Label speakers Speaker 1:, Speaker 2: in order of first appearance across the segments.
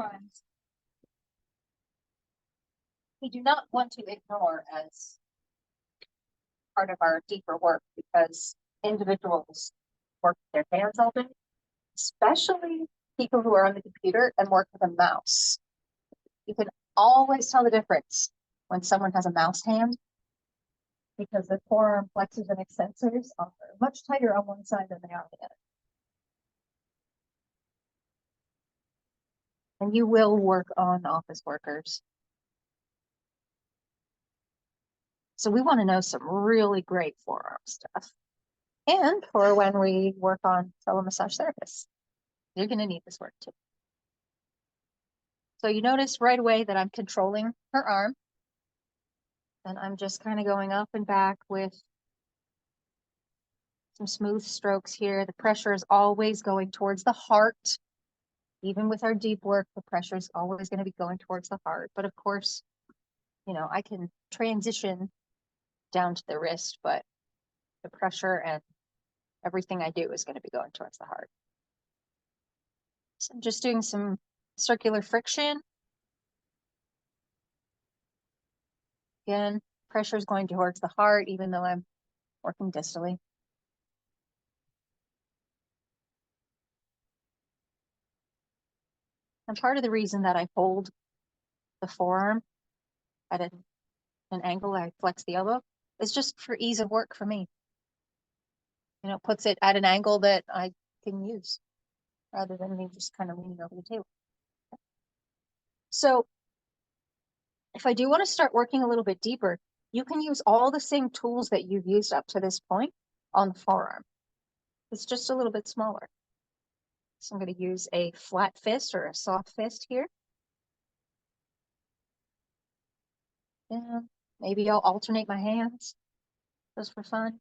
Speaker 1: exercise we do not want to ignore as part of our deeper work because individuals work with their hands all day, especially people who are on the computer and work with a mouse. You can always tell the difference when someone has a mouse hand because the forearm flexors and extensors are much tighter on one side than they are on the other. And you will work on office workers. So we want to know some really great forearm stuff. And for when we work on fellow massage therapists, you're going to need this work too. So you notice right away that I'm controlling her arm. And I'm just kind of going up and back with some smooth strokes here. The pressure is always going towards the heart. Even with our deep work, the pressure is always going to be going towards the heart. But of course, you know, I can transition down to the wrist, but the pressure and everything I do is going to be going towards the heart. So I'm just doing some circular friction. Again, pressure is going towards the heart, even though I'm working distally. And part of the reason that I hold the forearm at an angle, I flex the elbow, is just for ease of work for me. You know, puts it at an angle that I can use rather than me just kind of leaning over the table. So if I do want to start working a little bit deeper, you can use all the same tools that you've used up to this point on the forearm. It's just a little bit smaller. So I'm going to use a flat fist or a soft fist here. And maybe I'll alternate my hands just for fun.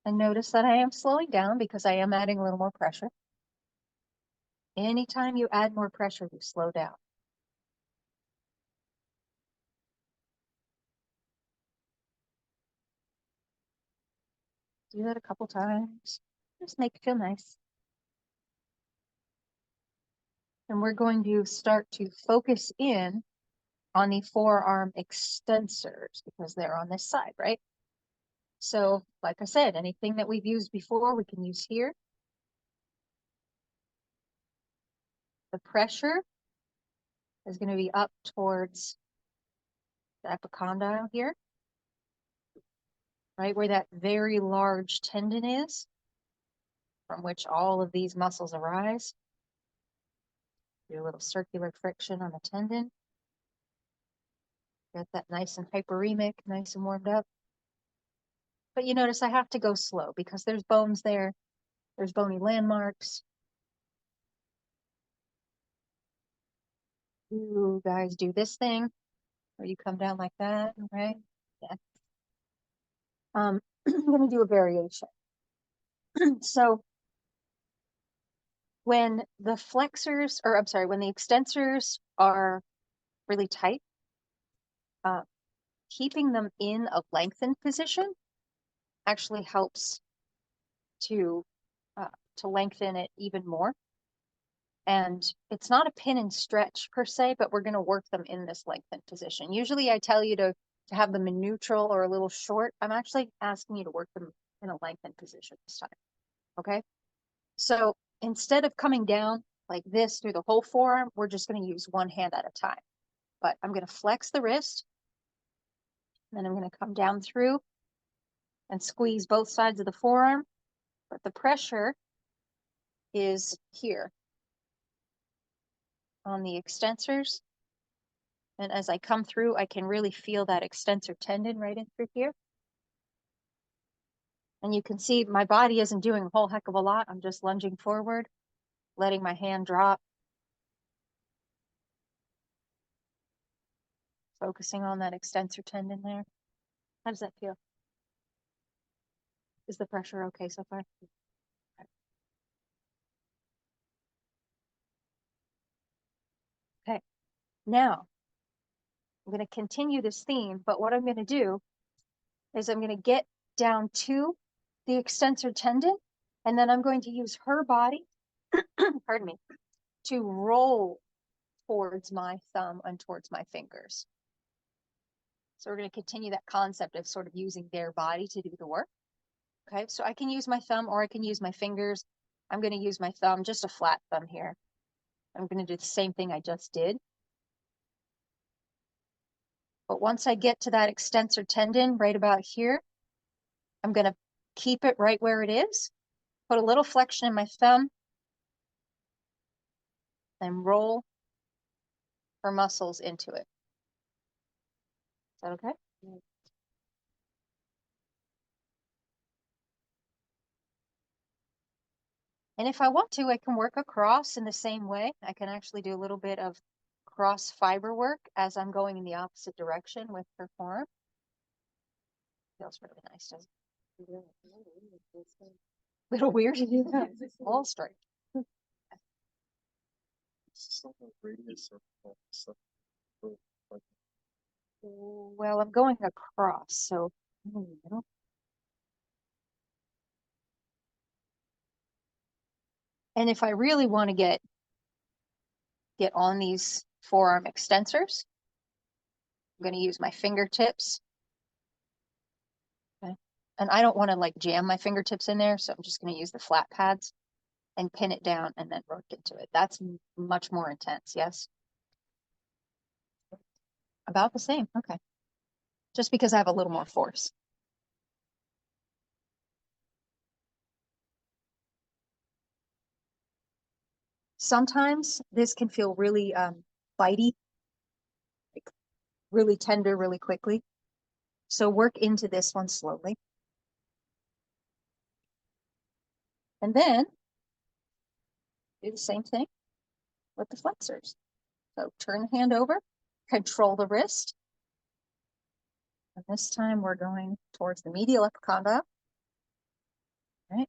Speaker 1: And notice that I am slowing down because I am adding a little more pressure. Anytime you add more pressure, you slow down. Do that a couple times. Just make it feel nice. And we're going to start to focus in on the forearm extensors because they're on this side, right? So, like I said, anything that we've used before, we can use here. The pressure is going to be up towards the epicondyle here, right where that very large tendon is, from which all of these muscles arise. Do a little circular friction on the tendon. Get that nice and hyperemic, nice and warmed up. But you notice I have to go slow because there's bones there. There's bony landmarks. You guys do this thing where you come down like that, right? Yeah. I'm going to do a variation. So when the flexors, or I'm sorry, when the extensors are really tight, keeping them in a lengthened position actually helps to lengthen it even more. And it's not a pin and stretch per se, but we're going to work them in this lengthened position. Usually I tell you to have them in neutral or a little short. I'm actually asking you to work them in a lengthened position this time. Okay. So instead of coming down like this through the whole forearm, we're just going to use one hand at a time. But I'm going to flex the wrist. And then I'm going to come down through and squeeze both sides of the forearm. But the pressure is here on the extensors. And as I come through, I can really feel that extensor tendon right in through here. And you can see my body isn't doing a whole heck of a lot. I'm just lunging forward, letting my hand drop. Focusing on that extensor tendon there. How does that feel? Is the pressure okay so far? Okay. Now, I'm going to continue this theme, but what I'm going to do is I'm going to get down to the extensor tendon And then I'm going to use her body, pardon me, to roll towards my thumb and towards my fingers. So we're going to continue that concept of sort of using their body to do the work. Okay, so I can use my thumb or I can use my fingers. I'm going to use my thumb, just a flat thumb here. I'm going to do the same thing I just did. But once I get to that extensor tendon right about here, I'm going to keep it right where it is, put a little flexion in my thumb, and roll her muscles into it. Is that okay? And if I want to, I can work across in the same way. I can actually do a little bit of cross fiber work as I'm going in the opposite direction with her forearm. Feels really nice, doesn't it? Little weird. All straight. Well, I'm going across, so and if I really want to get on these forearm extensors, I'm going to use my fingertips. Okay. And I don't want to like jam my fingertips in there, so I'm just going to use the flat pads and pin it down and then work into it. That's much more intense, yes? About the same, okay. Just because I have a little more force. Sometimes this can feel really bitey, like really tender really quickly. So work into this one slowly. And then do the same thing with the flexors. So turn the hand over, control the wrist. And this time we're going towards the medial upper condyle. Right.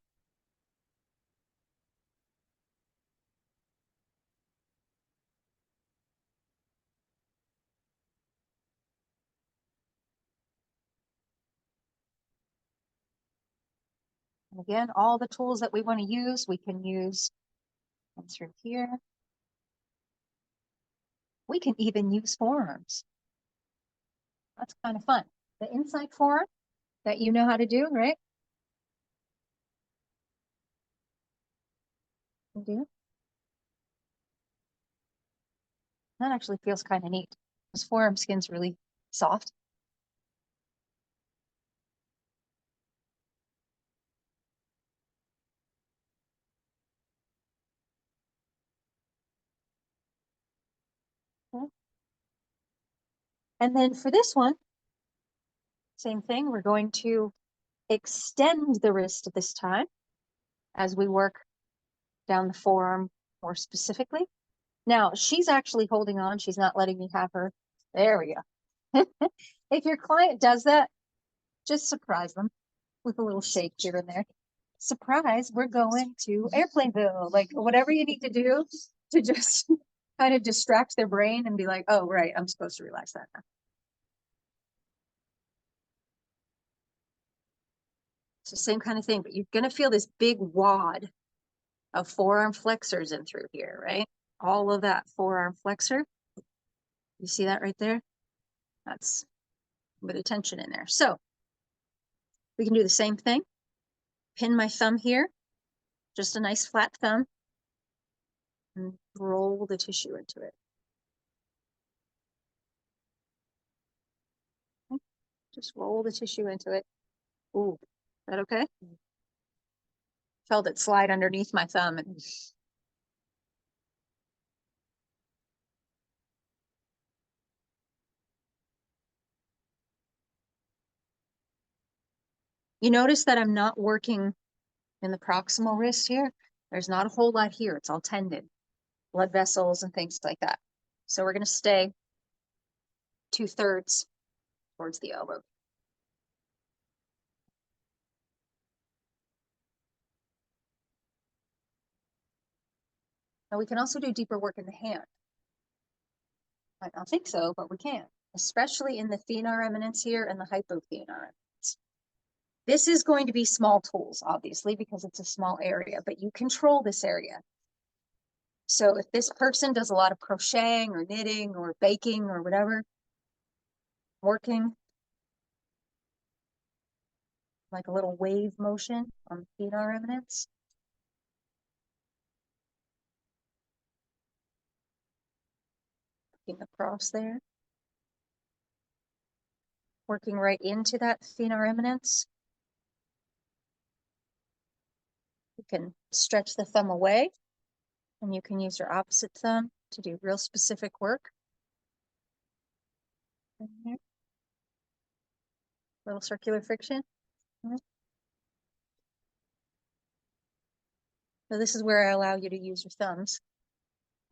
Speaker 1: And again, all the tools that we want to use, we can use through here. We can even use forearms. That's kind of fun. The inside forearm that you know how to do, right? You do. That actually feels kind of neat. This forearm skin's really soft. Okay. And then for this one, same thing. We're going to extend the wrist this time as we work down the forearm more specifically. Now, she's actually holding on. She's not letting me have her. There we go. If your client does that, just surprise them with a little shake here and there. Surprise, we're going to Airplaneville. Like whatever you need to do to just kind of distract their brain and be like, oh, right, I'm supposed to relax that now. It's the same kind of thing, but you're going to feel this big wad of forearm flexors in through here, right? All of that forearm flexor. You see that right there? That's a bit of tension in there. So we can do the same thing. Pin my thumb here, just a nice flat thumb, and roll the tissue into it. Okay. Just roll the tissue into it. Ooh, is that okay? Felt it slide underneath my thumb. And you notice that I'm not working in the proximal wrist here. There's not a whole lot here. It's all tendon, blood vessels, and things like that. So we're going to stay 2/3 towards the elbow. Now we can also do deeper work in the hand. I don't think so, but we can, especially in the thenar eminence here and the hypothenar eminence. This is going to be small tools, obviously, because it's a small area, but you control this area. So if this person does a lot of crocheting or knitting or baking or whatever, working, like a little wave motion on the thenar eminence. Looking across there. Working right into that thenar eminence. You can stretch the thumb away, and you can use your opposite thumb to do real specific work. Little circular friction. So this is where I allow you to use your thumbs.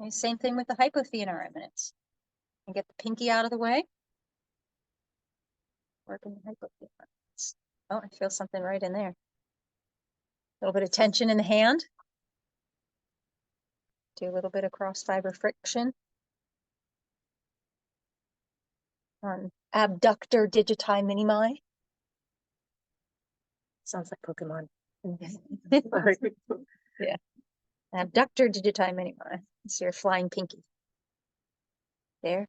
Speaker 1: Okay, same thing with the hypothenar eminence. And get the pinky out of the way. Work in the hypothenar eminence. Oh, I feel something right in there. A little bit of tension in the hand. Do a little bit of cross fiber friction on abductor digiti minimi.
Speaker 2: Sounds like Pokemon.
Speaker 1: Yeah. Abductor digiti minimi. It's your flying pinky. There.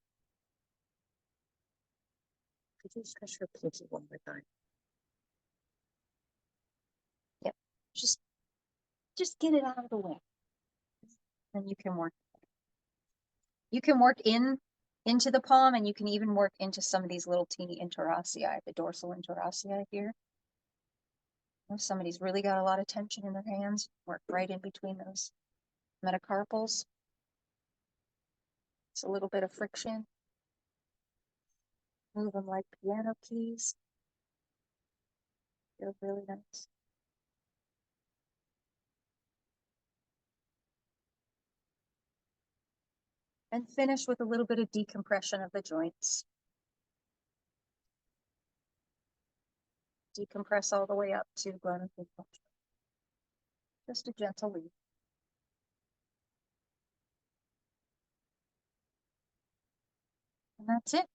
Speaker 2: Could you stretch your pinky one more time?
Speaker 1: Yep. Just get it out of the way. And you can work. You can work into the palm, and you can even work into some of these little teeny interossei, the dorsal interossei here. If somebody's really got a lot of tension in their hands, work right in between those metacarpals. It's a little bit of friction. Move them like piano keys. Feels really nice. And finish with a little bit of decompression of the joints. Decompress all the way up to the bone of the foot. Just a gentle lead. And that's it.